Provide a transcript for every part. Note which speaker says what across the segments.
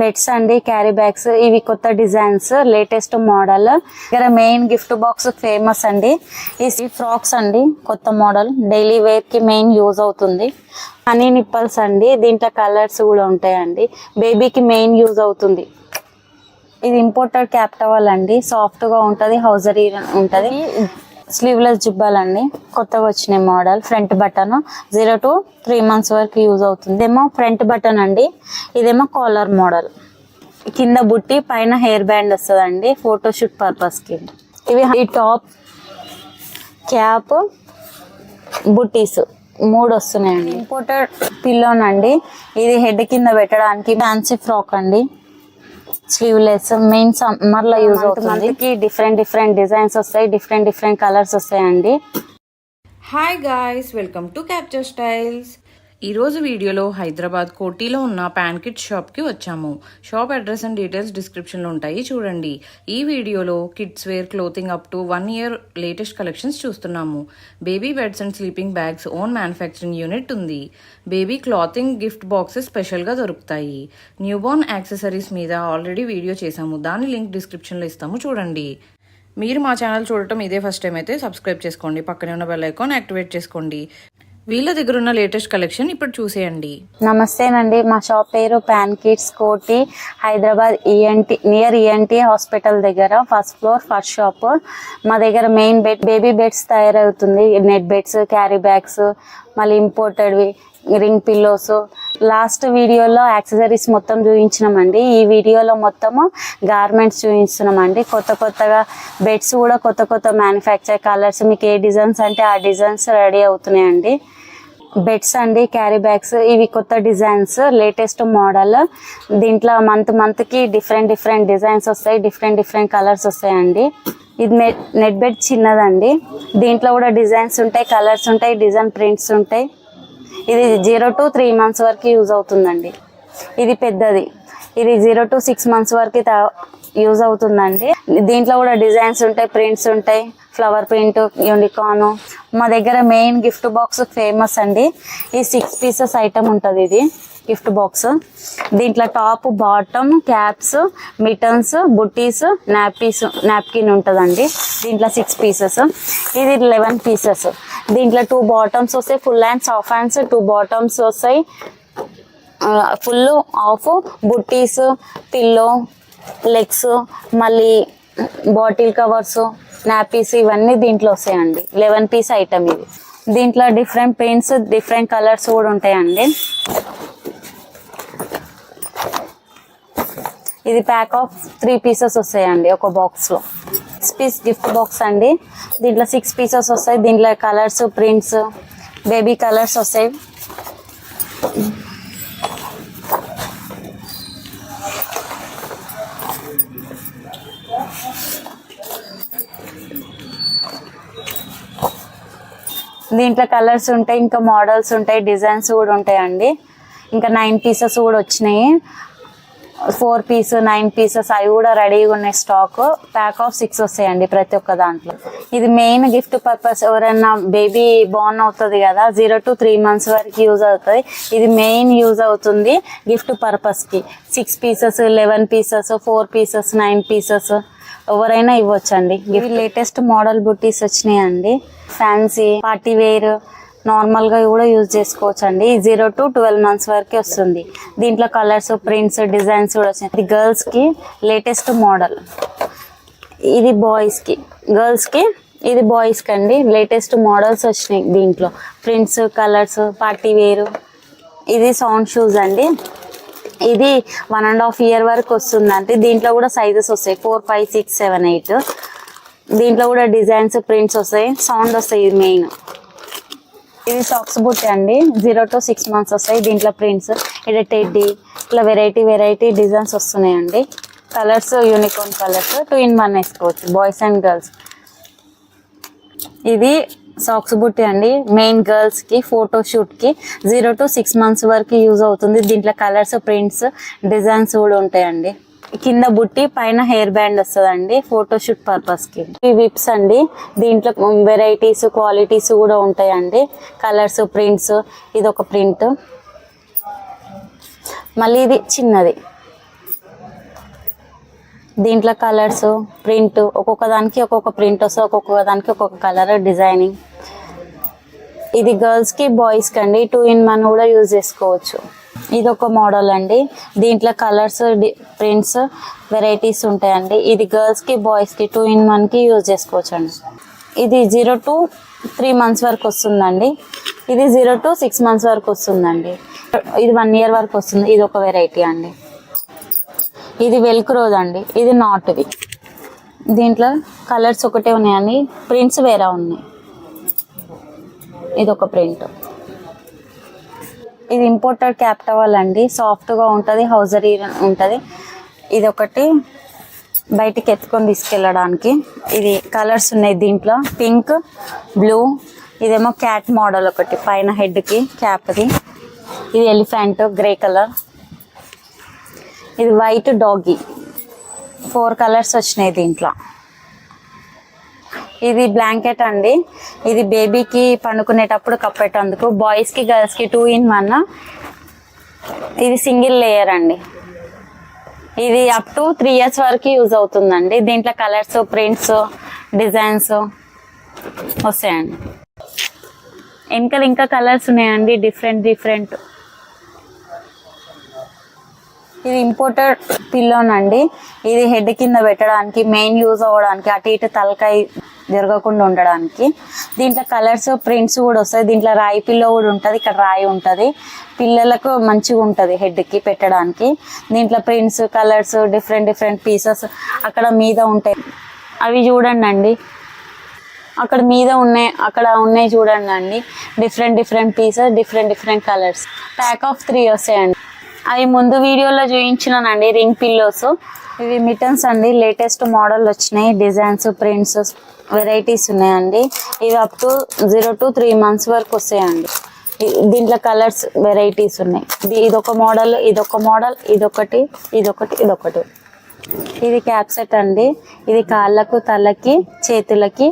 Speaker 1: Beds అండి, carry bags, ఇవి కొత్త డిజైన్స్, లేటెస్ట్ మోడల్. ఇక్కడ మెయిన్ గిఫ్ట్ బాక్స్ ఫేమస్ అండి. ఈ ఫ్రాక్స్ అండి, కొత్త మోడల్, డైలీ వేర్ కి మెయిన్ యూజ్ అవుతుంది. హనీ నిప్పల్స్ అండి, దీంట్లో కలర్స్ కూడా ఉంటాయండి. బేబీకి మెయిన్ యూజ్ అవుతుంది. ఇది ఇంపోర్టెడ్ క్యాప్ టవల్ అండి, సాఫ్ట్ గా ఉంటది, హౌజరీ ఉంటది. స్లీవ్లెస్ జుబ్బాలండి, కొత్తగా వచ్చిన model. Front button 0 to 3 months వరకు యూజ్ అవుతుంది. ఇదేమో ఫ్రంట్ బటన్ అండి, ఇదేమో కాలర్ మోడల్. కింద బుట్టి, పైన హెయిర్ బ్యాండ్ వస్తుందండి, ఫోటోషూట్ పర్పస్ కి. ఇవి ఈ టాప్, క్యాప్, బుట్టీస్ 3 వస్తున్నాయండి. ఇంపోర్టెడ్ పిల్లోనండి, ఇది హెడ్ కింద పెట్టడానికి. ఫ్యాన్సీ ఫ్రాక్ అండి, స్లీవ్లెస్, మెయిన్ సమ్మర్ లో యూజ్ అవుతుంది. డిఫరెంట్ డిజైన్స్ వస్తాయి, డిఫరెంట్ కలర్స్ వస్తాయండి.
Speaker 2: Hi guys, welcome to capture styles. ఈరోజు వీడియోలో హైదరాబాద్ కోటిలో ఉన్న ప్యాన్ కిడ్స్ షాప్కి వచ్చాము. షాప్ అడ్రస్ అండ్ డీటెయిల్స్ డిస్క్రిప్షన్లో ఉంటాయి, చూడండి. ఈ వీడియోలో kids wear clothing up to 1 year latest collections చూస్తున్నాము. Baby beds and sleeping bags own manufacturing unit ఉంది. బేబీ క్లాతింగ్ గిఫ్ట్ బాక్సెస్ స్పెషల్గా దొరుకుతాయి. న్యూబోర్న్ యాక్సెసరీస్ మీద ఆల్రెడీ వీడియో చేశాము, దాని లింక్ డిస్క్రిప్షన్లో ఇస్తాము, చూడండి. మీరు మా ఛానల్ చూడటం ఇదే ఫస్ట్ టైం అయితే సబ్స్క్రైబ్ చేసుకోండి, పక్కనే ఉన్న బెల్ ఐకాన్ యాక్టివేట్ చేసుకోండి. వీళ్ళ దగ్గర ఉన్న లేటెస్ట్ కలెక్షన్ ఇప్పుడు చూసేయండి.
Speaker 1: నమస్తేనండి, మా షాప్ పేరు ప్యాన్ కిడ్స్, కోటి, హైదరాబాద్, నియర్ ఈఎన్టీ హాస్పిటల్ దగ్గర, ఫస్ట్ ఫ్లోర్, ఫస్ట్ షాప్. మా దగ్గర మెయిన్ బేబీ బెడ్స్ తయారవుతుంది. నెట్ బెడ్స్, క్యారీ బ్యాగ్స్, మళ్ళీ ఇంపోర్టెడ్వి, రింగ్ పిల్లోస్. లాస్ట్ వీడియోలో యాక్సెసరీస్ మొత్తం చూపించినామండి. ఈ వీడియోలో మొత్తము గార్మెంట్స్ చూపిస్తున్నామండి. కొత్తగా బెడ్స్ కూడా కొత్త మ్యానుఫ్యాక్చర్ కలర్స్, మీకు ఏ డిజైన్స్ అంటే ఆ డిజైన్స్ రెడీ అవుతున్నాయండి. బెడ్స్ అండి, క్యారీ బ్యాగ్స్, ఇవి కొత్త డిజైన్స్, లేటెస్ట్ మోడల్. దీంట్లో మంత్ కి డిఫరెంట్ డిజైన్స్ వస్తాయి, డిఫరెంట్ కలర్స్ వస్తాయండి. ఇది నెట్ బెడ్ చిన్నదండి, దీంట్లో కూడా డిజైన్స్ ఉంటాయి, కలర్స్ ఉంటాయి, డిజైన్ ప్రింట్స్ ఉంటాయి. ఇది 0 to 3 months వరకు యూజ్ అవుతుందండి. ఇది పెద్దది, ఇది 0 to 6 months వరకు యూజ్ అవుతుందండి. దీంట్లో కూడా డిజైన్స్ ఉంటాయి, ప్రింట్స్ ఉంటాయి, ఫ్లవర్ ప్రింట్, యూనికార్న్. మా దగ్గర మెయిన్ గిఫ్ట్ బాక్స్ ఫేమస్ అండి. ఈ 6 pieces ఐటమ్ ఉంటుంది. ఇది గిఫ్ట్ బాక్స్. దీంట్లో top, bottom, caps, mittens, booties, napkin ఉంటుందండి. దీంట్లో 6 pieces, ఇది 11 pieces. దీంట్లో 2 bottoms వస్తాయి, full hands, half hands, 2 bottoms వస్తాయి, ఫుల్, హాఫ్, బుట్టీస్, పిల్లో, లెగ్స్, మళ్ళీ బాటిల్ కవర్స్, నాపీస్, ఇవన్నీ దీంట్లో వస్తాయండి. 11 piece ఐటమ్ ఇది. దీంట్లో డిఫరెంట్ పెయింట్స్, డిఫరెంట్ కలర్స్ కూడా ఉంటాయండి. ఇది ప్యాక్ ఆఫ్ 3 pieces వస్తాయండి ఒక బాక్స్ లో. 6 piece గిఫ్ట్ బాక్స్ అండి. దీంట్లో 6 pieces వస్తాయి. దీంట్లో కలర్స్, ప్రింట్స్, బేబీ కలర్స్ వస్తాయి. దీంట్లో కలర్స్ ఉంటాయి, ఇంకా మోడల్స్ ఉంటాయి, డిజైన్స్ కూడా ఉంటాయండి. ఇంకా 9 pieces కూడా వచ్చినాయి. 4 piece, 9 pieces అవి కూడా రెడీగా ఉన్నాయి స్టాక్. ప్యాక్ ఆఫ్ 6 వస్తాయండి ప్రతి ఒక్క దాంట్లో. ఇది మెయిన్ గిఫ్ట్ పర్పస్, ఎవరైనా బేబీ బోర్న్ అవుతుంది కదా, 0 to 3 months వరకు యూజ్ అవుతుంది. ఇది మెయిన్ యూజ్ అవుతుంది గిఫ్ట్ పర్పస్ కి. 6 pieces, 11 pieces, 4 pieces, 9 pieces ఎవరైనా ఇవ్వచ్చండి. ఇవి లేటెస్ట్ మోడల్ బుట్టీస్ వచ్చినాయండి. ఫ్యాన్సీ, పార్టీ వేర్, నార్మల్ గా కూడా యూజ్ చేసుకోవచ్చు అండి. 0 to 12 months వరకే వస్తుంది. దీంట్లో కలర్స్, ప్రింట్స్, డిజైన్స్ కూడా వచ్చినాయి. ఇది గర్ల్స్ కి లేటెస్ట్ మోడల్, ఇది బాయ్స్ కి, గర్ల్స్ కి, ఇది బాయ్స్ కి అండి. లేటెస్ట్ మోడల్స్ వచ్చినాయి దీంట్లో, ప్రింట్స్, కలర్స్, పార్టీ వేర్. ఇది సౌండ్ షూస్ అండి. ఇది 1.5 year వరకు వస్తుందండి. దీంట్లో కూడా సైజెస్ వస్తాయి, 4, 5, 6, 7, 8. దీంట్లో కూడా డిజైన్స్, ప్రింట్స్ వస్తాయి, సౌండ్ వస్తాయి. ఇది మెయిన్. ఇది సాక్స్ బుట్టి అండి, 0 to 6 months వస్తాయి. దీంట్లో ప్రింట్స్, ఇది టెడ్డీ, ఇట్లా వెరైటీ డిజైన్స్ వస్తున్నాయండి. కలర్స్, యూనికార్న్ కలర్స్, 2 in 1 వేసుకోవచ్చు, బాయ్స్ అండ్ గర్ల్స్. ఇది సాక్స్ బుట్టి అండి, మెయిన్ గర్ల్స్ కి, ఫోటోషూట్ కి, 0 to 6 months వరకు యూజ్ అవుతుంది. దీంట్లో కలర్స్, ప్రింట్స్, డిజైన్స్ కూడా ఉంటాయండి. కింద బుట్టి, పైన హెయిర్ బ్యాండ్ వస్తుందండి, ఫోటోషూట్ పర్పస్ కి. ఈ విప్స్ అండి, దీంట్లో వెరైటీస్, క్వాలిటీస్ కూడా ఉంటాయండి, కలర్స్, ప్రింట్స్. ఇది ఒక ప్రింట్, మళ్ళీ ఇది చిన్నది, దీంట్లో కలర్స్ ప్రింట్ ఒక్కొక్క దానికి ఒక్కొక్క ప్రింట్ వస్తుంది, ఒక్కొక్క దానికి ఒక్కొక్క కలర్ డిజైనింగ్. ఇది గర్ల్స్కి బాయ్స్కి అండి, 2-in-1 కూడా యూజ్ చేసుకోవచ్చు. ఇది ఒక మోడల్ అండి, దీంట్లో కలర్స్ ప్రింట్స్ వెరైటీస్ ఉంటాయండి. ఇది గర్ల్స్కి బాయ్స్కి 2-in-1కి యూజ్ చేసుకోవచ్చు అండి. ఇది 0 to 3 months వరకు వస్తుందండి. ఇది 0 to 6 months వరకు వస్తుందండి. ఇది 1 year వరకు వస్తుంది. ఇది ఒక వెరైటీ అండి. ఇది వెల్క్రోజ్ అండి, ఇది నాట్వి. దీంట్లో కలర్స్ ఒకటే ఉన్నాయండి, ప్రింట్స్ వేరే ఉన్నాయి. ఇది ఒక ప్రింట్. ఇది ఇంపోర్టెడ్ క్యాప్ టవల్ అండి, సాఫ్ట్గా ఉంటుంది, హౌజరీ ఉంటుంది. ఇది ఒకటి బయటికి ఎత్తుకొని తీసుకెళ్ళడానికి. ఇది కలర్స్ ఉన్నాయి దీంట్లో, పింక్, బ్లూ. ఇదేమో క్యాట్ మోడల్ ఒకటి పైన హెడ్కి క్యాప్ది. ఇది ఎలిఫెంట్ గ్రే కలర్. ఇది వైట్ డాగీ. 4 కలర్స్ వచ్చినాయి దీంట్లో. ఇది బ్లాంకెట్ అండి, ఇది బేబీకి పండుకునేటప్పుడు కప్పేటందుకు. బాయ్స్కి గర్ల్స్కి 2-in-1. ఇది సింగిల్ లేయర్ అండి. ఇది అప్ టు 3 years వరకు యూజ్ అవుతుందండి. దీంట్లో కలర్స్ ప్రింట్స్ డిజైన్స్ వస్తాయండి. వెనకాల ఇంకా కలర్స్ ఉన్నాయండి, డిఫరెంట్. ఇది ఇంపోర్టెడ్ పిల్లోనండి, ఇది హెడ్ కింద పెట్టడానికి, మెయిన్ యూజ్ అవ్వడానికి, అటు ఇటు తలకాయ జరగకుండా ఉండడానికి. దీంట్లో కలర్స్ ప్రింట్స్ కూడా వస్తాయి. దీంట్లో రాయి పిల్లో కూడా ఉంటుంది, ఇక్కడ రాయి ఉంటుంది. పిల్లలకు మంచిగా ఉంటుంది హెడ్కి పెట్టడానికి. దీంట్లో ప్రింట్స్ కలర్స్ డిఫరెంట్ పీసెస్ అక్కడ మీద ఉంటాయి. అవి చూడండి అండి, అక్కడ మీద ఉన్నాయి, అక్కడ ఉన్నాయి చూడండి అండి. Different pieces different colours. Pack of 3 వస్తాయండి. అవి ముందు వీడియోలో చూపించినానండి, రింగ్ పిల్లోస్. ఇవి మిటన్స్ అండి, లేటెస్ట్ మోడల్ వచ్చినాయి, డిజైన్స్ ప్రింట్స్ వెరైటీస్ ఉన్నాయండి. ఇవి అప్ టు 0 to 3 months వరకు వస్తాయండి. దీంట్లో కలర్స్ వెరైటీస్ ఉన్నాయి. ఇదొక మోడల్, ఇదొకటి. ఇది క్యాప్ సెట్ అండి, ఇది కాళ్ళకు తలకి చేతులకి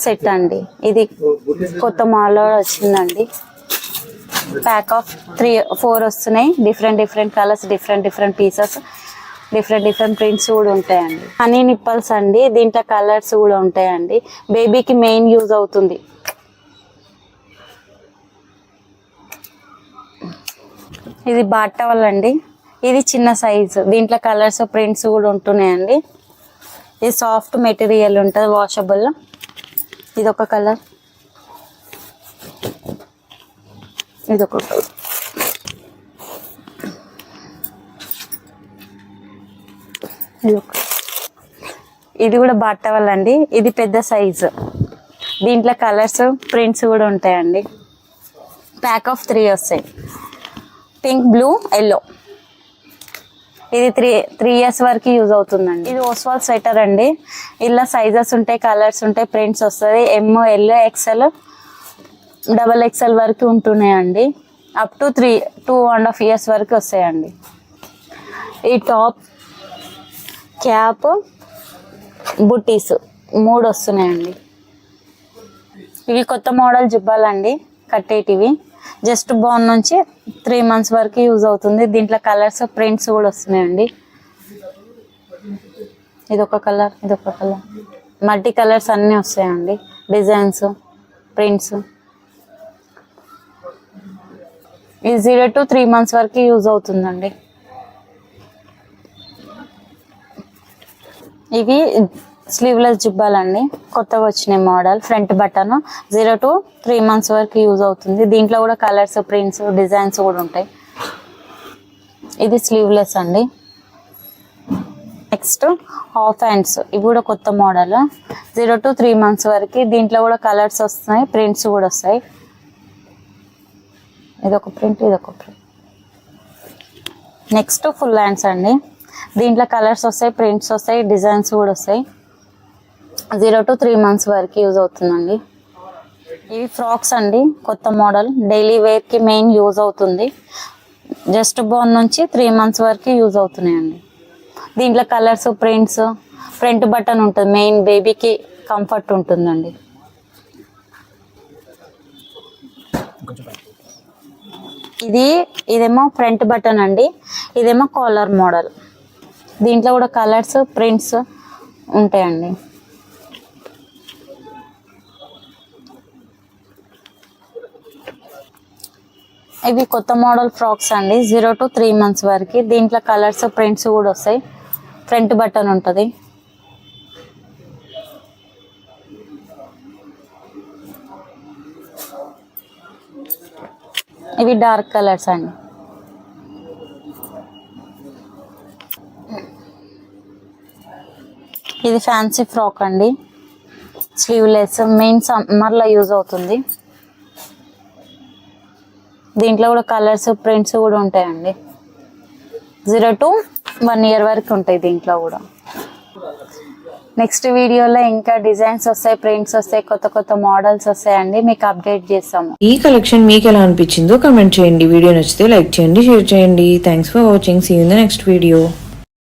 Speaker 1: సెట్ అండి. ఇది కొత్త మోడల్ వచ్చిందండి. ప్యాక్ ఆఫ్ 4 వస్తున్నాయి. Different colours different pieces different prints కూడా ఉంటాయండి. హనీ నిప్పల్స్ అండి, దీంట్లో కలర్స్ కూడా ఉంటాయండి. బేబీకి మెయిన్ యూజ్ అవుతుంది. ఇది బాట్ టవల్ అండి, ఇది చిన్న సైజు. దీంట్లో కలర్స్ ప్రింట్స్ కూడా ఉంటున్నాయండి. ఇది సాఫ్ట్ మెటీరియల్ ఉంటుంది, వాషబుల్. ఇది ఒక కలర్, ఇదొక కలర్. ఇది కూడా బాట్ టవల్ అండి, ఇది పెద్ద సైజు. దీంట్లో కలర్స్ ప్రింట్స్ కూడా ఉంటాయండి. ప్యాక్ ఆఫ్ 3 వస్తాయి, పింక్, బ్లూ, ఎల్లో. ఇది 3 years వరకు యూజ్ అవుతుందండి. ఇది ఓస్వాల్ స్వెటర్ అండి, ఇలా సైజెస్ ఉంటాయి, కలర్స్ ఉంటాయి, ప్రింట్స్ వస్తుంది. M, L, XL, XXL వరకు ఉంటున్నాయండి. అప్ టు 2.5 years వరకు వస్తాయండి. ఈ టాప్, క్యాప్, బుట్టీస్ 3 వస్తున్నాయండి. ఇవి కొత్త మోడల్ జుబ్బాలండి, కట్టేటివి. జస్ట్ బోన్ నుంచి 3 months వరకు యూజ్ అవుతుంది. దీంట్లో కలర్స్ ప్రింట్స్ కూడా వస్తున్నాయండి. ఇదొక కలర్, మల్టీ కలర్స్ అన్నీ వస్తాయండి, డిజైన్స్ ప్రింట్స్. ఇది 0 to 3 months వరకు యూజ్ అవుతుందండి. ఇవి స్లీవ్లెస్ జుబ్బాలండి, కొత్తగా వచ్చినాయి model. Front button 0 to 3 months వరకు యూజ్ అవుతుంది. దీంట్లో కూడా కలర్స్ ప్రింట్స్ డిజైన్స్ కూడా ఉంటాయి. ఇది స్లీవ్లెస్ అండి. నెక్స్ట్ హాఫ్ హ్యాండ్స్, ఇవి కూడా కొత్త మోడల్. 0 to 3 months వరకు. దీంట్లో కూడా కలర్స్ వస్తున్నాయి, ప్రింట్స్ కూడా వస్తాయి. ఇదొక ప్రింట్. నెక్స్ట్ ఫుల్ హ్యాండ్స్ అండి, దీంట్లో కలర్స్ వస్తాయి, ప్రింట్స్ వస్తాయి, డిజైన్స్ కూడా వస్తాయి. 0 to 3 months వరకు యూజ్ అవుతుందండి. ఇవి ఫ్రాక్స్ అండి, కొత్త మోడల్, డైలీ వేర్కి మెయిన్ యూజ్ అవుతుంది. జస్ట్ బోన్ నుంచి 3 months వరకు యూజ్ అవుతున్నాయండి. దీంట్లో కలర్స్ ప్రింట్స్, ఫ్రంట్ బటన్ ఉంటుంది, మెయిన్ బేబీకి కంఫర్ట్ ఉంటుందండి. ఇదేమో ఫ్రంట్ బటన్ అండి, ఇదేమో కాలర్ మోడల్. దీంట్లో కూడా కలర్స్ ప్రింట్స్ ఉంటాయండి. ఇవి కొత్త మోడల్ ఫ్రాక్స్ అండి, 0 to 3 months వరకు. దీంట్లో కలర్స్ ప్రింట్స్ కూడా వస్తాయి. ఫ్రంట్ బటన్ ఉంటుంది. ఇవి డార్క్ కలర్స్ అండి. ఇది ఫ్యాన్సీ ఫ్రాక్ అండి, స్లీవ్లెస్, మెయిన్ సమ్మర్లో యూజ్ అవుతుంది. దీంట్లో కూడా కలర్స్ ప్రింట్స్ కూడా ఉంటాయండి. 0 to 1 year వరకు ఉంటాయి దీంట్లో కూడా. నెక్స్ట్ వీడియోలో ఇంకా డిజైన్స్ వస్తాయి, ప్రింట్స్ వస్తాయి, కొత్త కొత్త మోడల్స్ వస్తాయండి, మీకు అప్డేట్ చేస్తాము.
Speaker 2: ఈ కలెక్షన్ మీకు ఎలా అనిపించిందో కమెంట్ చేయండి. వీడియో నచ్చితే లైక్ చేయండి, షేర్ చేయండి. Thanks for watching. See you in the next video.